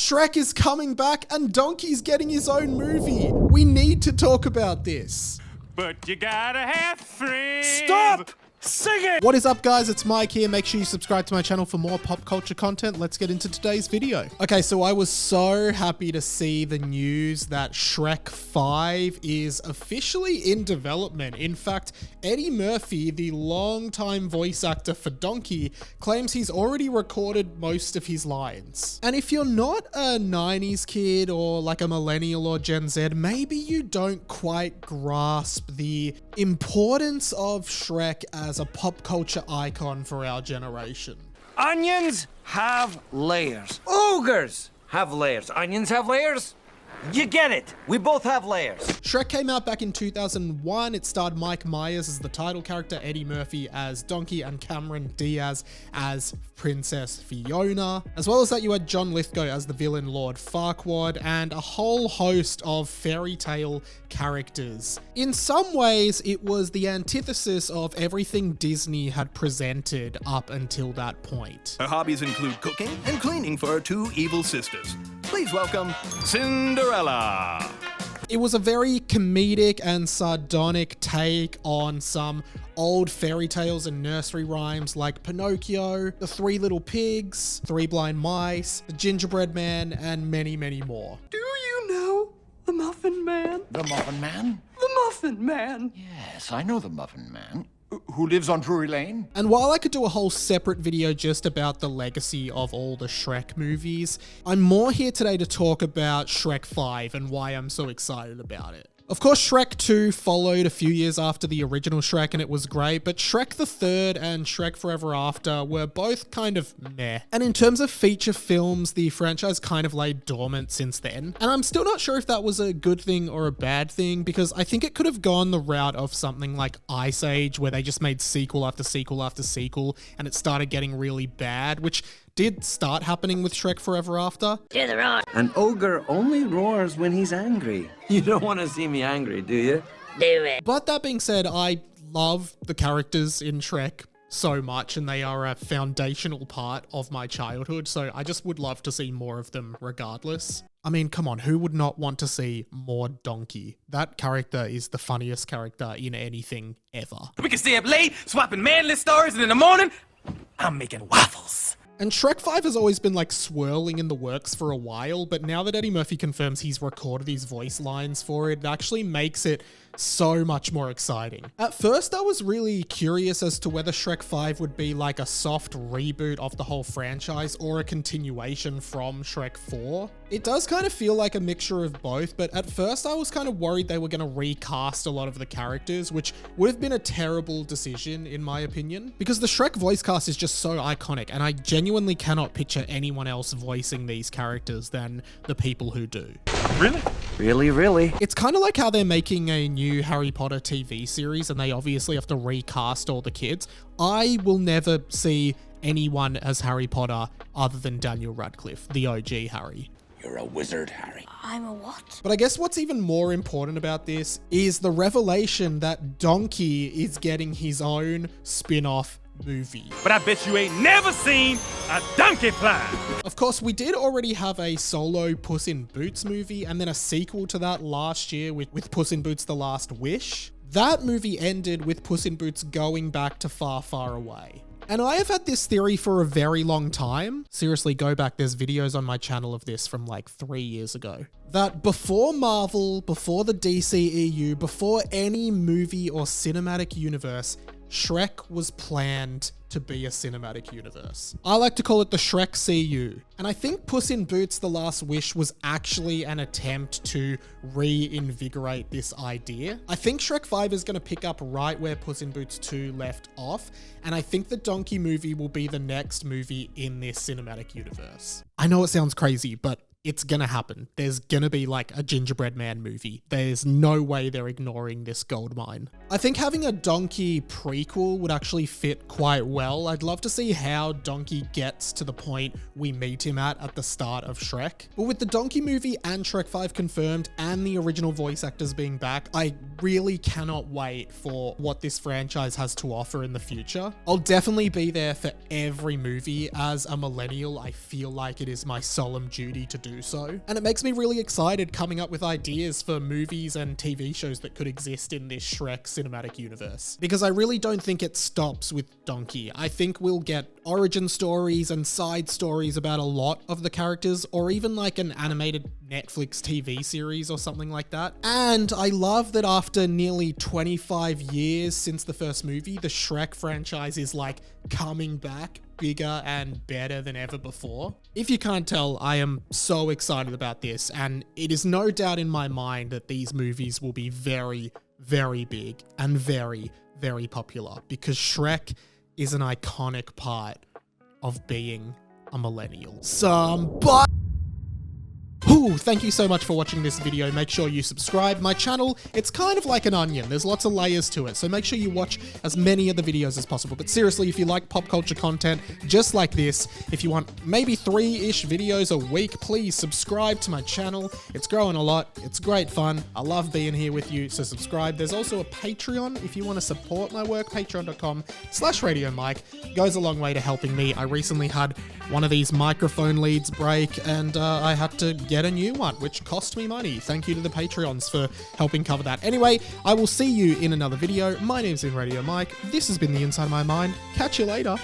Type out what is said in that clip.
Shrek is coming back and Donkey's getting his own movie. We need to talk about this. But you gotta have friends. Stop singing! What is up, guys? It's Mike here. Make sure you subscribe to my channel for more pop culture content. Let's get into today's video. Okay, so I was so happy to see the news that Shrek 5 is officially in development. In fact, Eddie Murphy, the longtime voice actor for Donkey, claims he's already recorded most of his lines. And if you're not a 90s kid or like a millennial or Gen Z, maybe you don't quite grasp the importance of Shrek as a pop culture icon for our generation. Onions have layers. Ogres have layers. Onions have layers. You get it. We both have layers. Shrek came out back in 2001. It starred Mike Myers as the title character, Eddie Murphy as Donkey, and Cameron Diaz as Princess Fiona. As well as that, you had John Lithgow as the villain Lord Farquaad, and a whole host of fairy tale characters. In some ways, it was the antithesis of everything Disney had presented up until that point. Her hobbies include cooking and cleaning for her two evil sisters. Please welcome Cinderella. It was a very comedic and sardonic take on some old fairy tales and nursery rhymes like Pinocchio, The Three Little Pigs, Three Blind Mice, The Gingerbread Man, and many, many more. Do you know the Muffin Man? The Muffin Man? The Muffin Man! Yes, I know the Muffin Man. Who lives on Drury Lane? And while I could do a whole separate video just about the legacy of all the Shrek movies, I'm more here today to talk about Shrek 5 and why I'm so excited about it. Of course, Shrek 2 followed a few years after the original Shrek and it was great, but Shrek the Third and Shrek Forever After were both kind of meh. And in terms of feature films, the franchise kind of laid dormant since then. And I'm still not sure if that was a good thing or a bad thing, because I think it could have gone the route of something like Ice Age, where they just made sequel after sequel after sequel, and it started getting really bad, which did start happening with Shrek Forever After. Do the roar. An ogre only roars when he's angry. You don't want to see me angry, do you? Do it. But that being said, I love the characters in Shrek so much, and they are a foundational part of my childhood, so I just would love to see more of them regardless. I mean, come on, who would not want to see more Donkey? That character is the funniest character in anything ever. We can stay up late, swapping manly stories, and in the morning, I'm making waffles. And Shrek 5 has always been like swirling in the works for a while, but now that Eddie Murphy confirms he's recorded his voice lines for it, it actually makes it so much more exciting. At first, I was really curious as to whether Shrek 5 would be like a soft reboot of the whole franchise or a continuation from Shrek 4. It does kind of feel like a mixture of both, but at first I was kind of worried they were going to recast a lot of the characters, which would have been a terrible decision in my opinion, because the Shrek voice cast is just so iconic, and I genuinely cannot picture anyone else voicing these characters than the people who do. Really? Really? It's kind of like how they're making a new Harry Potter TV series and they obviously have to recast all the kids. I will never see anyone as Harry Potter other than Daniel Radcliffe, the OG Harry. You're a wizard, Harry. I'm a what? But I guess what's even more important about this is the revelation that Donkey is getting his own spin-off movie. But I bet you ain't never seen a donkey fly. Of course, we did already have a solo Puss in Boots movie and then a sequel to that last year with Puss in Boots: The Last Wish. That movie ended with Puss in Boots going back to Far, Far Away. And I have had this theory for a very long time. Seriously, go back, there's videos on my channel of this from like 3 years ago. That before Marvel, before the DCEU, before any movie or cinematic universe, Shrek was planned to be a cinematic universe. I like to call it the Shrek CU. And I think Puss in Boots: The Last Wish was actually an attempt to reinvigorate this idea. I think Shrek 5 is going to pick up right where Puss in Boots 2 left off, and I think the Donkey movie will be the next movie in this cinematic universe. I know it sounds crazy, but it's gonna happen. There's gonna be like a Gingerbread Man movie. There's no way they're ignoring this gold mine. I think having a Donkey prequel would actually fit quite well. I'd love to see how Donkey gets to the point we meet him at the start of Shrek. But with the Donkey movie and Shrek 5 confirmed and the original voice actors being back, I really cannot wait for what this franchise has to offer in the future. I'll definitely be there for every movie. As a millennial, I feel like it is my solemn duty to do do so. And it makes me really excited coming up with ideas for movies and TV shows that could exist in this Shrek cinematic universe. Because I really don't think it stops with Donkey. I think we'll get origin stories and side stories about a lot of the characters, or even like an animated Netflix TV series or something like that. And I love that after nearly 25 years since the first movie, the Shrek franchise is like coming back bigger and better than ever before. If you can't tell, I am so excited about this, and it is no doubt in my mind that these movies will be very, very big and very, very popular, because Shrek is an iconic part of being a millennial. Thank you so much for watching this video. Make sure you subscribe. My channel, it's kind of like an onion. There's lots of layers to it, so make sure you watch as many of the videos as possible. But seriously, if you like pop culture content just like this, if you want maybe 3-ish videos a week, please subscribe to my channel. It's growing a lot. It's great fun. I love being here with you, so subscribe. There's also a Patreon if you want to support my work. Patreon.com/Radio Mike goes a long way to helping me. I recently had one of these microphone leads break, and I had to get a new one, which cost me money. Thank you to the Patreons for helping cover that. Anyway, I will see you in another video. My name's been Radio Mike. This has been The Inside of My Mind. Catch you later.